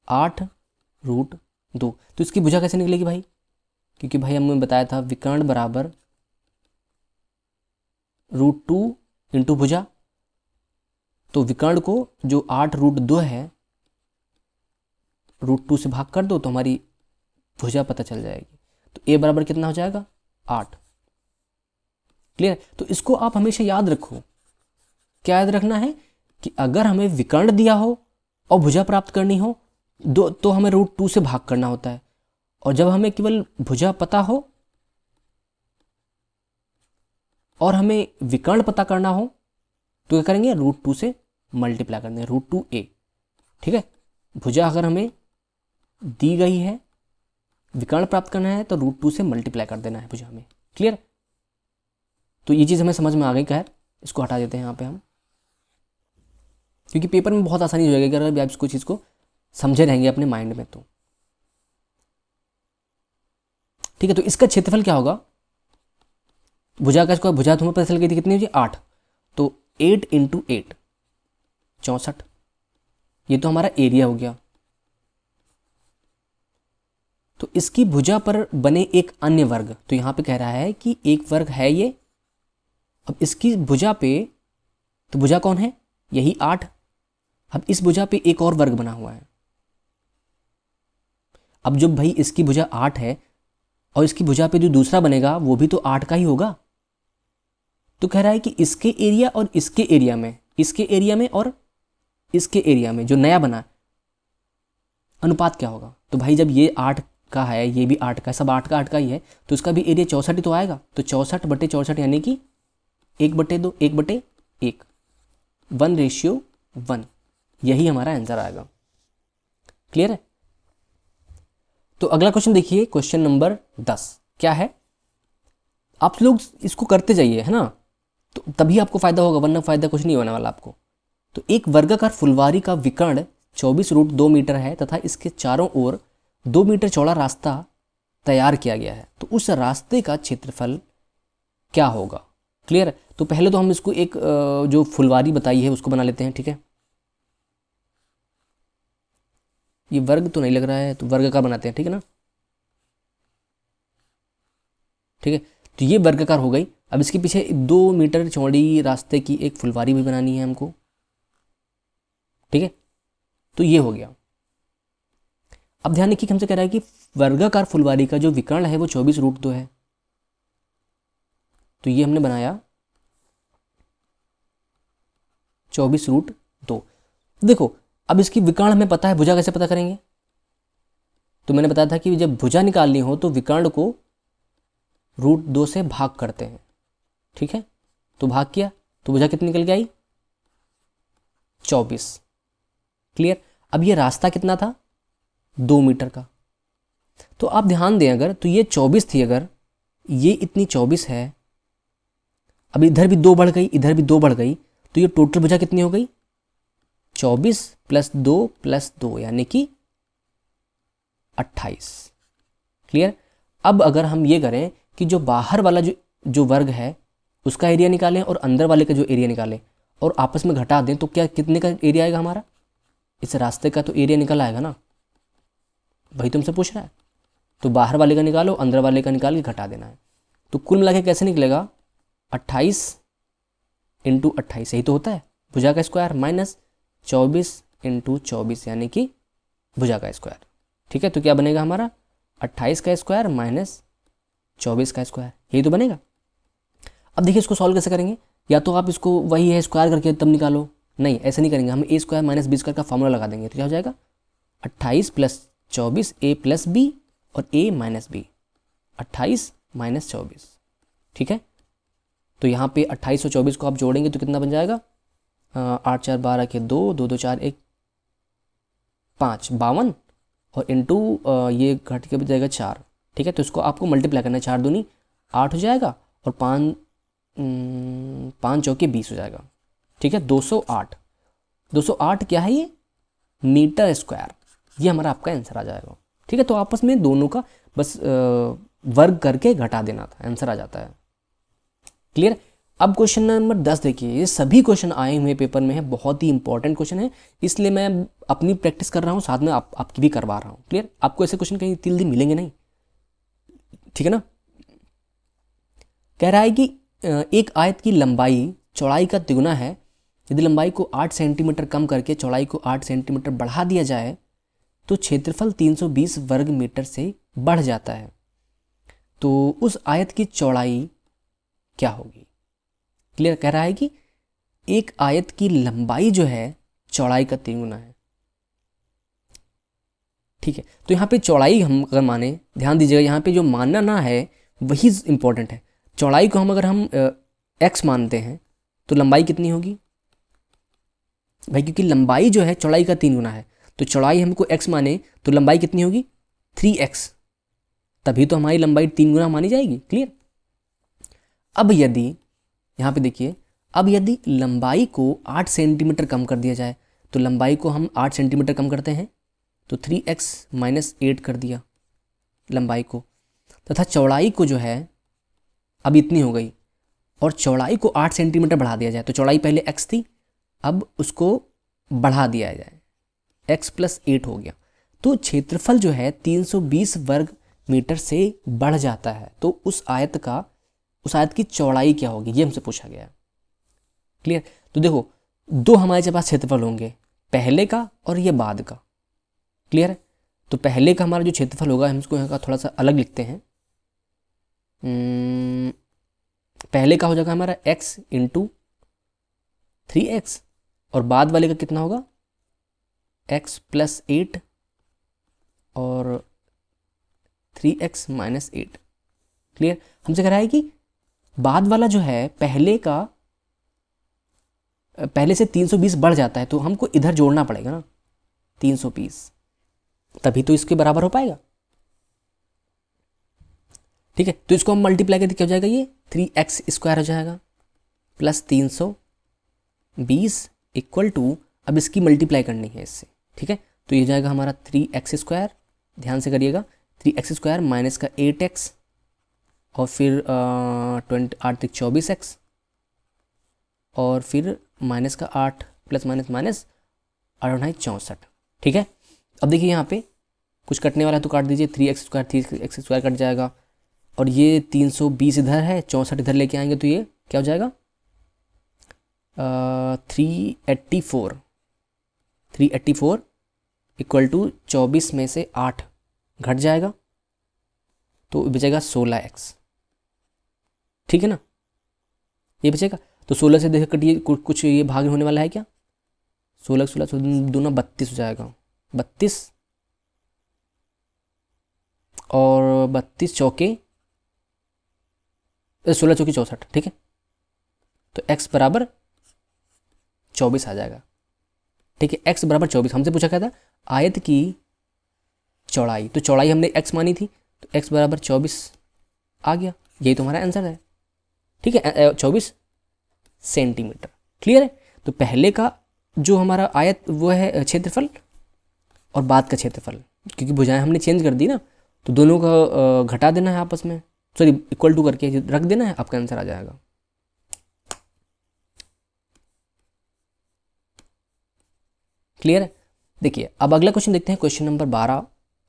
8√2। तो इसकी भुजा कैसे निकलेगी भाई? क्योंकि भाई हमने बताया था विकर्ण बराबर √2 इंटू भुजा। तो विकर्ण को जो 8√2 है √2 से भाग कर दो तो हमारी भुजा पता चल जाएगी। तो a बराबर कितना हो जाएगा? 8। क्लियर? तो इसको आप हमेशा याद रखो। क्या याद रखना है? कि अगर हमें विकर्ण दिया हो और भुजा प्राप्त करनी हो तो हमें √2 से भाग करना होता है, और जब हमें केवल भुजा पता हो और हमें विकर्ण पता करना हो तो क्या करेंगे? √2 से मल्टीप्लाई कर देंगे, √2a। ठीक है? भुजा अगर हमें दी गई है, विकर्ण प्राप्त करना है तो √2 से मल्टीप्लाई कर देना है भुजा हमें। क्लियर? तो ये चीज़ हमें समझ में आ गई। खैर इसको हटा देते हैं यहाँ पे हम, क्योंकि पेपर में बहुत आसानी हो जाएगी अगर आप इसको चीज़ को समझे रहेंगे अपने माइंड में तो। ठीक है? तो इसका क्षेत्रफल क्या होगा? भुजा का स्क्वायर, भुजा तुम्हें पता चल गई थी कितनी होगी? 8। तो 8 इंटू 8 64। ये तो हमारा एरिया हो गया। तो इसकी भुजा पर बने एक अन्य वर्ग, तो यहाँ पे कह रहा है कि एक वर्ग है ये, अब इसकी भुजा पे, तो भुजा कौन है? यही 8। अब इस भुजा पे एक और वर्ग बना हुआ है। अब जब भाई इसकी भुजा 8 है और इसकी भुजा पे जो दूसरा बनेगा वो भी तो 8 का ही होगा। तो कह रहा है कि इसके एरिया और इसके एरिया में, इसके एरिया में और इसके एरिया में जो नया बना अनुपात क्या होगा? तो भाई जब ये 8 का है, ये भी 8 का है, सब 8 का ही है, तो इसका भी एरिया 64 ही तो आएगा। तो 64/64 यानी कि 1/2, 1/1, 1:1, यही हमारा आंसर आएगा। क्लियर है? तो अगला क्वेश्चन देखिए, क्वेश्चन नंबर 10 क्या है? आप लोग इसको करते जाइए, है ना, तो तभी आपको फायदा होगा, वरना फायदा कुछ नहीं होने वाला आपको। तो एक वर्गाकार फुलवारी का विकर्ण 24√2 मीटर है तथा इसके चारों ओर 2 मीटर चौड़ा रास्ता तैयार किया गया है, तो उस रास्ते का क्षेत्रफल क्या होगा? क्लियर है? तो पहले तो हम इसको एक जो फुलवारी बताई है उसको बना लेते हैं। ठीक है? ये वर्ग तो नहीं लग रहा है, तो वर्ग का बनाते हैं। ठीक है ना? ठीक है? तो ये वर्गाकार हो गई। अब इसके पीछे 2 मीटर चौड़ी रास्ते की एक फुलवारी भी बनानी है हमको। ठीक है? तो ये हो गया। अब ध्यान रखिए, हमसे कह रहा है कि वर्गाकार फुलवारी का जो विकर्ण है वो 24√2 है। तो ये हमने बनाया 24√2। देखो अब इसकी विकर्ण हमें पता है, भुजा कैसे पता करेंगे? तो मैंने बताया था कि जब भुजा निकालनी हो तो विकर्ण को √2 से भाग करते हैं। ठीक है? तो भाग किया तो भुजा कितनी निकल के आई? 24। क्लियर? अब ये रास्ता कितना था? 2 मीटर का। तो आप ध्यान दें, अगर तो ये 24 थी, अगर ये इतनी 24 है, अब इधर भी 2 बढ़ गई, इधर भी 2 बढ़ गई, तो ये टोटल भुजा कितनी हो गई? 24 + 2 + 2 यानी कि 28। क्लियर? अब अगर हम ये करें कि जो बाहर वाला जो वर्ग है उसका एरिया निकालें और अंदर वाले का जो एरिया निकालें और आपस में घटा दें, तो क्या कितने का एरिया आएगा हमारा? इस रास्ते का तो एरिया निकल आएगा ना, भाई तुमसे पूछ रहा है। तो बाहर वाले का निकालो, अंदर वाले का निकाल के घटा देना है। तो कुल मिला के कैसे निकलेगा? 28 × 28, यही तो होता है भुजा का स्क्वायर, माइनस 24 × 24 यानी कि भुजा का स्क्वायर। ठीक है? तो क्या बनेगा हमारा? 28 का स्क्वायर माइनस 24 का स्क्वायर, यही तो बनेगा। अब देखिए इसको सॉल्व कैसे करेंगे। या तो आप इसको वही है स्क्वायर करके तब निकालो, नहीं ऐसे नहीं करेंगे, हम ए स्क्वायर माइनस बी स्क्वायर का फॉर्मूला लगा देंगे। तो क्या हो जाएगा 28 + 24 a + b और a - b, 28 - 24, ठीक है। तो यहाँ पे 28 और 24 को आप जोड़ेंगे तो कितना बन जाएगा, 8 4 12 के 2, 2 2 4 1 5, 52 और इंटू ये घट के बच जाएगा 4, ठीक है। तो इसको आपको मल्टीप्लाई करना है, 4 दूनी 8 हो जाएगा और 5 चौके 20 हो जाएगा, ठीक है। 208, 208 क्या है ये, मीटर स्क्वायर, ये हमारा आपका आंसर आ जाएगा, ठीक है। तो आपस में दोनों का बस वर्ग करके घटा देना था, आंसर आ जाता है, क्लियर। अब क्वेश्चन नंबर 10 देखिए, ये सभी क्वेश्चन आए हुए पेपर में है, बहुत ही इंपॉर्टेंट क्वेश्चन है, इसलिए मैं अपनी प्रैक्टिस कर रहा हूँ, साथ में आपकी भी करवा रहा हूँ, क्लियर। आपको ऐसे क्वेश्चन कहीं जल्दी मिलेंगे नहीं, ठीक है ना। कह रहा है कि एक आयत की लंबाई चौड़ाई का तिगुना है, यदि लंबाई को 8 सेंटीमीटर कम करके चौड़ाई को 8 सेंटीमीटर बढ़ा दिया जाए तो क्षेत्रफल 320 वर्ग मीटर से बढ़ जाता है, तो उस आयत की चौड़ाई क्या होगी। क्लियर, कह रहा है कि एक आयत की लंबाई जो है चौड़ाई का तिगुना है, ठीक है। तो यहाँ पे चौड़ाई हम अगर माने, ध्यान दीजिएगा यहाँ पे जो मानना ना है वही इंपॉर्टेंट है। चौड़ाई को हम अगर हम x मानते हैं तो लंबाई कितनी होगी भाई, क्योंकि लंबाई जो है चौड़ाई का 3 गुना है, तो चौड़ाई हमको x माने तो लंबाई कितनी होगी 3x, तभी तो हमारी लंबाई 3 गुना मानी जाएगी, क्लियर। अब यदि यहाँ पे देखिए, अब यदि लंबाई को 8 सेंटीमीटर कम कर दिया जाए, तो लंबाई को हम 8 सेंटीमीटर कम करते हैं तो 3x - 8 कर दिया लंबाई को, तथा चौड़ाई को जो है अब इतनी हो गई, और चौड़ाई को 8 सेंटीमीटर बढ़ा दिया जाए, तो चौड़ाई पहले x थी, अब उसको बढ़ा दिया जाए, x + 8 हो गया, तो क्षेत्रफल जो है 320 वर्ग मीटर से बढ़ जाता है। तो उस आयत की चौड़ाई क्या होगी, ये हमसे पूछा गया है, क्लियर। तो देखो, दो हमारे पास क्षेत्रफल होंगे, पहले का और ये बाद का, क्लियर है। तो पहले का हमारा जो क्षेत्रफल होगा, हम इसको यहाँ का थोड़ा सा अलग लिखते हैं। पहले का हो जाएगा हमारा x × 3x, और बाद वाले का कितना होगा x + 8 और 3x - 8, क्लियर। हमसे कह रहा है कि बाद वाला जो है पहले से 320 बढ़ जाता है, तो हमको इधर जोड़ना पड़ेगा ना 320, तभी तो इसके बराबर हो पाएगा, ठीक है। तो इसको हम मल्टीप्लाई करके क्या हो जाएगा, ये 3x² हो जाएगा + 320 = अब इसकी मल्टीप्लाई करनी है इससे, ठीक है। तो ये जाएगा हमारा 3x², ध्यान से करिएगा, 3x² माइनस का 8x और फिर 8 × 24x और फिर माइनस का 8 + माइनस 8 × 64, ठीक है। अब देखिए यहाँ पे कुछ कटने वाला है तो काट दीजिए, 3x² कट जाएगा, और ये 320 इधर है, 64 इधर लेके आएंगे तो ये क्या हो जाएगा 384 = 24 में से 8 घट जाएगा तो बचेगा 16x, ठीक है ना, ये बचेगा। तो 16 से देखिए कटिए, कुछ ये भाग होने वाला है क्या, 16 दोनों 32 हो जाएगा, 32 और 32 चौके 16 चौके 64, ठीक है। तो x = 24 आ जाएगा, ठीक है। x = 24, हमसे पूछा क्या था आयत की चौड़ाई, तो चौड़ाई हमने x मानी थी, तो x = 24 आ गया, यही तो हमारा आंसर है, ठीक है, 24 सेंटीमीटर, क्लियर है। तो पहले का जो हमारा आयत वो है क्षेत्रफल, और बाद का क्षेत्रफल, क्योंकि भुजाएं हमने चेंज कर दी ना, तो दोनों का घटा देना है आपस में, सॉरी = करके रख देना है, आपका आंसर आ जाएगा। क्लियर है। देखिए अब अगला क्वेश्चन देखते हैं, क्वेश्चन नंबर 12,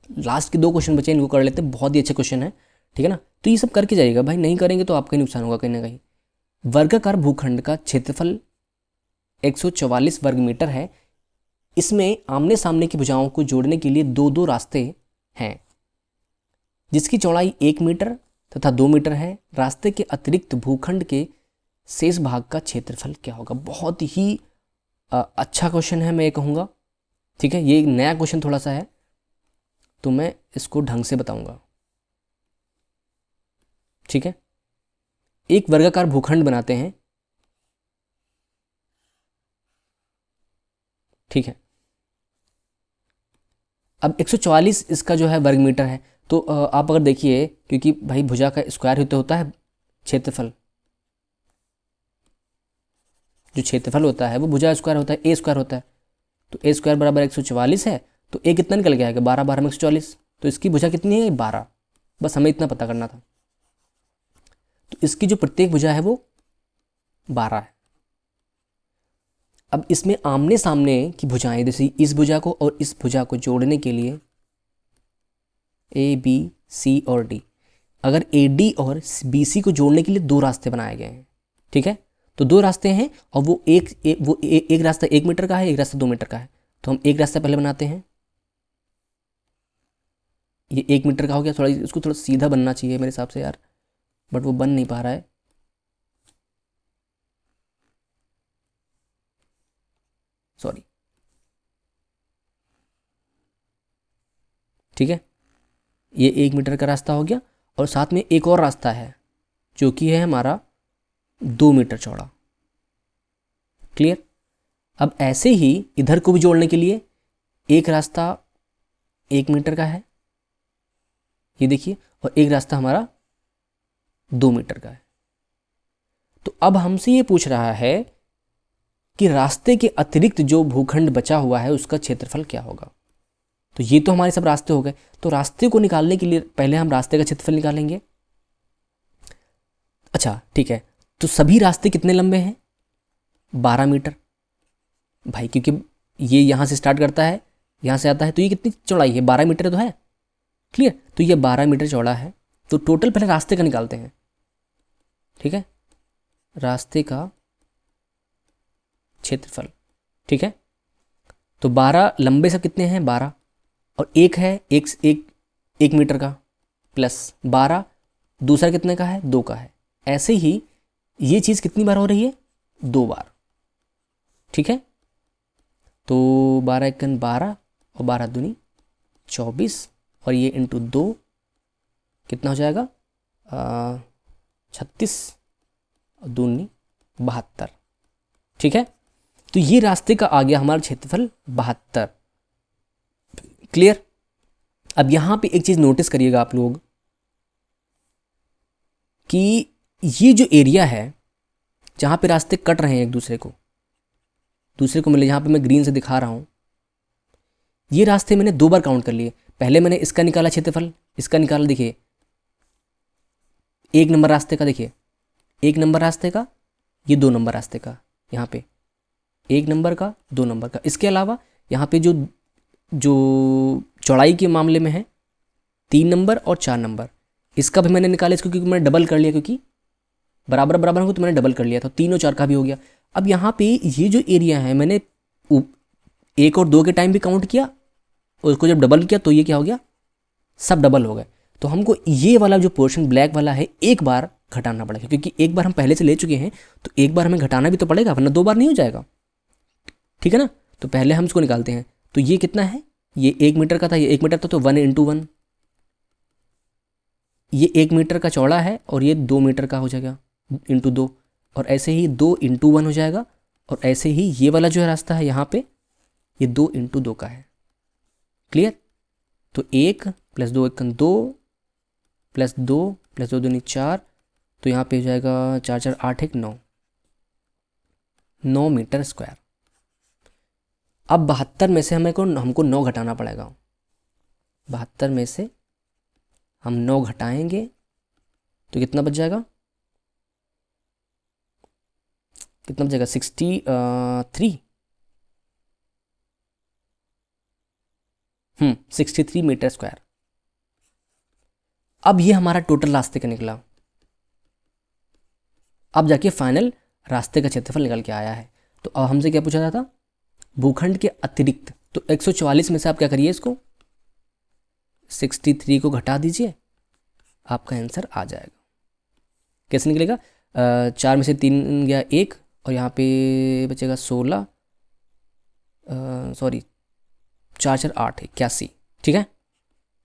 लास्ट के 2 क्वेश्चन बचे, इनको कर लेते हैं, बहुत ही अच्छे क्वेश्चन है, ठीक है ना। तो ये सब करके जाइएगा भाई, नहीं करेंगे तो आपका ही नुकसान होगा कहीं ना कहीं। वर्गाकार भूखंड का क्षेत्रफल 144 वर्ग मीटर है, इसमें आमने सामने की भुजाओं को जोड़ने के लिए 2 रास्ते हैं, जिसकी चौड़ाई 1 मीटर तथा 2 मीटर है। रास्ते के अतिरिक्त भूखंड के शेष भाग का क्षेत्रफल क्या होगा। बहुत ही अच्छा क्वेश्चन है, मैं ये कहूँगा। ठीक है, ये नया क्वेश्चन थोड़ा सा है, तो मैं इसको ढंग से बताऊंगा। ठीक है, एक वर्गाकार भूखंड बनाते हैं। ठीक है, अब 144 इसका जो है वर्ग मीटर है। तो आप अगर देखिए, क्योंकि भाई भुजा का स्क्वायर ही तो होता है क्षेत्रफल, जो क्षेत्रफल होता है वो भुजा स्क्वायर होता है, ए स्क्वायर होता है। तो ए स्क्वायर बराबर 144 है, तो ए कितना निकल के आएगा, 12 12 में 144। तो इसकी भुजा कितनी है, 12। बस हमें इतना पता करना था। तो इसकी जो प्रत्येक भुजा है वो 12 है। अब इसमें आमने सामने की भुजाएं, जैसे इस भुजा को और इस भुजा को जोड़ने के लिए ए बी सी और डी, अगर ए डी और बी सी को जोड़ने के लिए दो रास्ते बनाए गए हैं। ठीक है, तो दो रास्ते हैं और वो एक रास्ता 1 मीटर का है, एक रास्ता 2 मीटर का है। तो हम एक रास्ता पहले बनाते हैं, ये 1 मीटर का हो गया। थोड़ा इसको थोड़ा सीधा बनना चाहिए मेरे हिसाब से यार, बट वो बन नहीं पा रहा है। सॉरी। ठीक है, ये 1 मीटर का रास्ता हो गया और साथ में एक और रास्ता है जो कि है हमारा 2 मीटर चौड़ा। क्लियर। अब ऐसे ही इधर को भी जोड़ने के लिए एक रास्ता 1 मीटर का है, ये देखिए, और एक रास्ता हमारा 2 मीटर का है। तो अब हमसे ये पूछ रहा है कि रास्ते के अतिरिक्त जो भूखंड बचा हुआ है उसका क्षेत्रफल क्या होगा। तो ये तो हमारे सब रास्ते हो गए। तो रास्ते को निकालने के लिए पहले हम रास्ते का क्षेत्रफल निकालेंगे। अच्छा ठीक है, तो सभी रास्ते कितने लंबे हैं, 12 मीटर भाई, क्योंकि ये यहाँ से स्टार्ट करता है, यहाँ से आता है, तो ये कितनी चौड़ाई है, 12 मीटर तो है। क्लियर, तो ये 12 मीटर चौड़ा है। तो टोटल पहले रास्ते का निकालते हैं। ठीक है, रास्ते का क्षेत्रफल। ठीक है, तो 12 लंबे सब कितने हैं, 12, और एक है एक मीटर का, प्लस 12 दूसरा कितने का है, 2 का है। ऐसे ही ये चीज़ कितनी बार हो रही है, 2 बार। ठीक है, तो 12 एकन 12 और 12 दूनी 24, और ये इंटू 2 कितना हो जाएगा, 36 और दूनी 72। ठीक है, तो ये रास्ते का आ गया हमारा क्षेत्रफल 72। क्लियर। अब यहाँ पे एक चीज़ नोटिस करिएगा आप लोग कि ये जो एरिया है जहाँ पे रास्ते कट रहे हैं एक दूसरे को मिले, जहाँ पे मैं ग्रीन से दिखा रहा हूँ, ये रास्ते मैंने 2 बार काउंट कर लिए। पहले मैंने इसका निकाला क्षेत्रफल, इसका निकाला, देखिए 1 नंबर रास्ते का, देखिए 1 नंबर रास्ते का, ये 2 नंबर रास्ते का, यहाँ पे 1 नंबर का, 2 नंबर का। इसके अलावा यहाँ पे जो चौड़ाई के मामले में है 3 नंबर और 4 नंबर, इसका भी मैंने निकाला। इसको क्योंकि मैंने डबल कर लिया, क्योंकि बराबर बराबर हो तो मैंने डबल कर लिया था, 3 और 4 का भी हो गया। अब यहाँ पे ये जो एरिया है मैंने 1 और 2 के टाइम भी काउंट किया, और उसको जब डबल किया तो ये क्या हो गया, सब डबल हो गए। तो हमको ये वाला जो पोर्शन ब्लैक वाला है एक बार घटाना पड़ेगा, क्योंकि एक बार हम पहले से ले चुके हैं, तो एक बार हमें घटाना भी तो पड़ेगा, वरना 2 बार नहीं हो जाएगा। ठीक है ना, तो पहले हम इसको निकालते हैं। तो ये कितना है, ये 1 मीटर का था, ये 1 मीटर था, तो 1 इंटू 1, ये 1 मीटर का चौड़ा है और ये 2 मीटर का हो जाएगा इंटू 2, और ऐसे ही 2 इंटू 1 हो जाएगा, और ऐसे ही ये वाला जो है रास्ता है यहाँ पे, ये 2 इंटू 2 का है। क्लियर। तो 1 प्लस 2 1 2 प्लस 2 प्लस 2 दूनी 4, तो यहाँ पे हो जाएगा 4 4 8 1 9 मीटर स्क्वायर। अब 72 में से हमको 9 घटाना पड़ेगा। 72 में से हम 9 घटाएंगे तो कितना बच जाएगा, 63, 63 मीटर स्क्वायर। अब ये हमारा टोटल रास्ते का निकला। अब जाके फाइनल रास्ते का क्षेत्रफल निकल के आया है। तो अब हमसे क्या पूछा जाता, भूखंड के अतिरिक्त। तो 144 में से आप क्या करिए, इसको 63 को घटा दीजिए, आपका आंसर आ जाएगा। कैसे निकलेगा, 4 में से 3 गया 1 और यहाँ पे बचेगा 16, सॉरी 4 4 8, 81, ठीक है,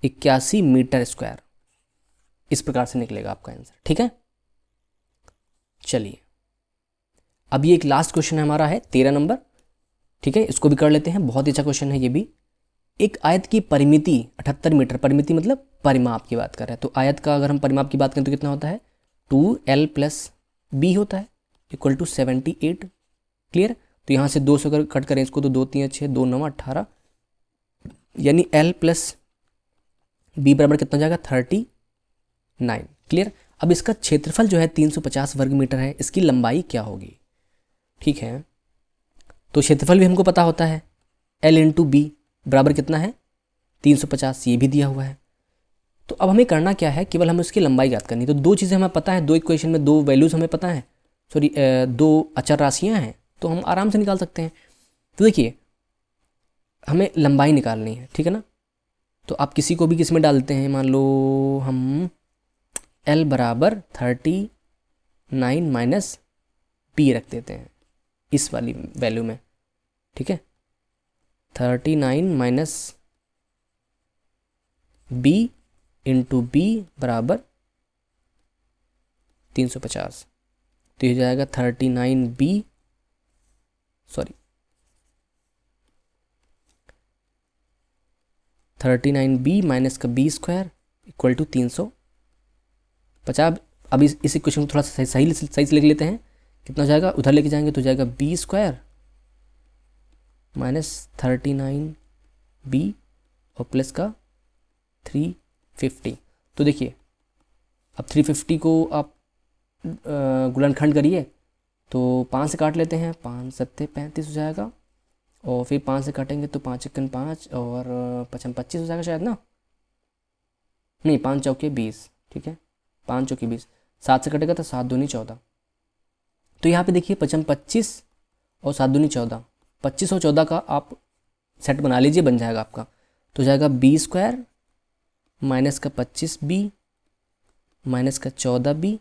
81 मीटर स्क्वायर। इस प्रकार से निकलेगा आपका आंसर, ठीक है। चलिए अब ये एक लास्ट क्वेश्चन है हमारा, है 13 नंबर, ठीक है, इसको भी कर लेते हैं। बहुत ही अच्छा क्वेश्चन है ये भी। एक आयत की परिमिति 78 मीटर, परिमिति मतलब परिमाप की बात कर रहे हैं, तो आयत का अगर हम परिमाप की बात करें तो कितना होता है, 2L + B होता है, इक्वल टू 78। क्लियर। तो यहाँ से 2 से अगर कट करें इसको तो 2 3 6, 2 9 18, यानी L + B बराबर कितना हो जाएगा, 39। क्लियर। अब इसका क्षेत्रफल जो है 350 वर्ग मीटर है, इसकी लंबाई क्या होगी, ठीक है। तो क्षेत्रफल भी हमको पता होता है, L × B बराबर कितना है, 350, ये भी दिया हुआ है। तो अब हमें करना क्या है, केवल हमें उसकी लंबाई याद करनी। तो 2 चीज़ें हमें पता है, 2 इक्वेशन में 2 वैल्यूज़ हमें पता है, सॉरी 2 अचर राशियाँ हैं, तो हम आराम से निकाल सकते हैं। तो देखिए हमें लंबाई निकालनी है, ठीक है ना। तो आप किसी को भी किस में डालते हैं, मान लो हम L बराबर 39 - B रख देते हैं इस वाली वैल्यू में, ठीक है। 39 - B × B बराबर 350, तो ये जाएगा 39B, सॉरी 39B माइनस का B स्क्वायर इक्वल टू 350। अब इस इक्वेशन को थोड़ा सा सही से लिख लेते हैं, कितना हो जाएगा, उधर लेके जाएंगे तो जाएगा B स्क्वायर माइनस 39B और प्लस का 350। तो देखिए अब 350 को आप गुणनखंड करिए तो 5 से काट लेते हैं, 5 7 35 हो जाएगा, और फिर 5 से काटेंगे तो 5 1 5 और 5 25 हो जाएगा शायद ना, नहीं 5 चौके 20, ठीक है, 5 चौके 20, 7 से कटेगा तो 7 दूनी 14। तो यहाँ पे देखिए 5 25 और 7 दूनी 14, 25 और 14 का आप सेट बना लीजिए, बन जाएगा आपका। तो जाएगा B स्क्वायर माइनस का 25B माइनस का 14B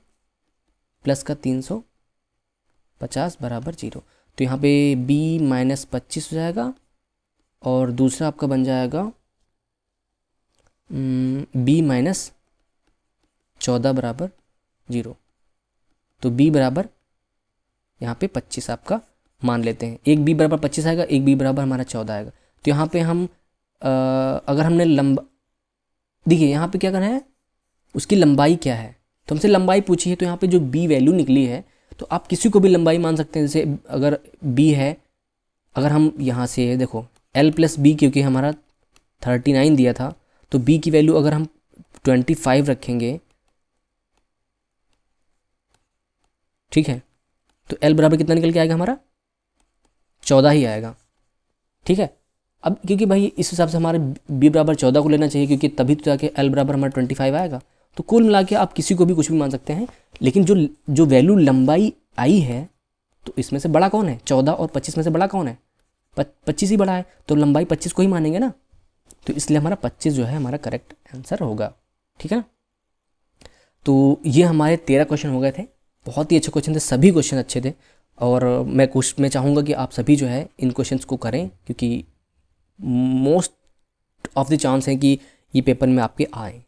प्लस का 350 बराबर 0। तो यहाँ पे B - 25 हो जाएगा और दूसरा आपका बन जाएगा B - 14 बराबर 0। तो B बराबर यहाँ पे 25 आपका मान लेते हैं, एक B बराबर 25 आएगा, एक B बराबर हमारा 14 आएगा। तो यहाँ पे हम अगर हमने देखिए यहाँ पे क्या करना है, उसकी लंबाई क्या है, तो हमसे लंबाई पूछी है, तो यहाँ पे जो B वैल्यू निकली है तो आप किसी को भी लंबाई मान सकते हैं। जैसे अगर B है, अगर हम यहाँ से देखो L + B, क्योंकि हमारा 39 दिया था, तो B की वैल्यू अगर हम 25 रखेंगे, ठीक है, तो L बराबर कितना निकल के आएगा हमारा, 14 ही आएगा, ठीक है। अब क्योंकि भाई इस हिसाब से हमारे B बराबर 14 को लेना चाहिए, क्योंकि तभी तो जाके L बराबर हमारा 25 आएगा। तो कुल मिला के आप किसी को भी कुछ भी मान सकते हैं, लेकिन जो वैल्यू लंबाई आई है, तो इसमें से बड़ा कौन है, 14 और 25 में से बड़ा कौन है, 25 ही बड़ा है, तो लंबाई 25 को ही मानेंगे ना। तो इसलिए हमारा 25 जो है हमारा करेक्ट आंसर होगा, ठीक है ना। तो ये हमारे 13 क्वेश्चन हो गए थे, बहुत ही अच्छे क्वेश्चन थे, सभी क्वेश्चन अच्छे थे, और मैं चाहूँगा कि आप सभी जो है इन क्वेश्चंस को करें, क्योंकि मोस्ट ऑफ द चांस है कि ये पेपर में आपके आए।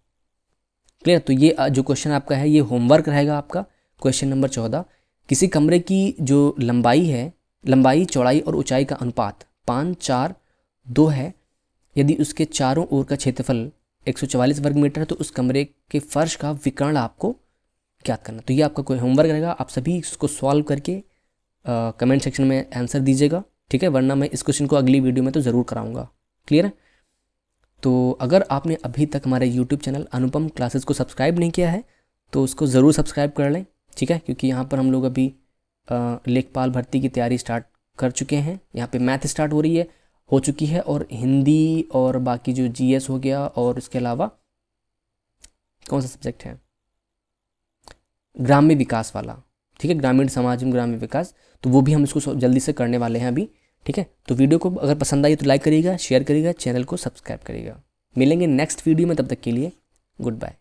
क्लियर। तो ये जो क्वेश्चन आपका है ये होमवर्क रहेगा आपका, क्वेश्चन नंबर 14। किसी कमरे की जो लंबाई है, लंबाई चौड़ाई और ऊंचाई का अनुपात 5 4 2 है, यदि उसके चारों ओर का क्षेत्रफल 144 वर्ग मीटर है, तो उस कमरे के फर्श का विकर्ण आपको ज्ञात करना। तो ये आपका कोई होमवर्क रहेगा, आप सभी इसको सॉल्व करके कमेंट सेक्शन में आंसर दीजिएगा, ठीक है, वरना मैं इस क्वेश्चन को अगली वीडियो में तो ज़रूर कराऊंगा। क्लियर है। तो अगर आपने अभी तक हमारे यूट्यूब चैनल अनुपम क्लासेस को सब्सक्राइब नहीं किया है तो उसको ज़रूर सब्सक्राइब कर लें, ठीक है, क्योंकि यहाँ पर हम लोग अभी लेखपाल भर्ती की तैयारी स्टार्ट कर चुके हैं। यहाँ पे मैथ स्टार्ट हो चुकी है, और हिंदी और बाकी जो GS हो गया, और इसके अलावा कौन सा सब्जेक्ट है, ग्राम्य विकास वाला, ठीक है, ग्रामीण समाज में ग्राम्य विकास, तो वो भी हम इसको जल्दी से करने वाले हैं अभी, ठीक है। तो वीडियो को अगर पसंद आई तो लाइक करिएगा, शेयर करिएगा, चैनल को सब्सक्राइब करिएगा। मिलेंगे नेक्स्ट वीडियो में, तब तक के लिए गुड बाय।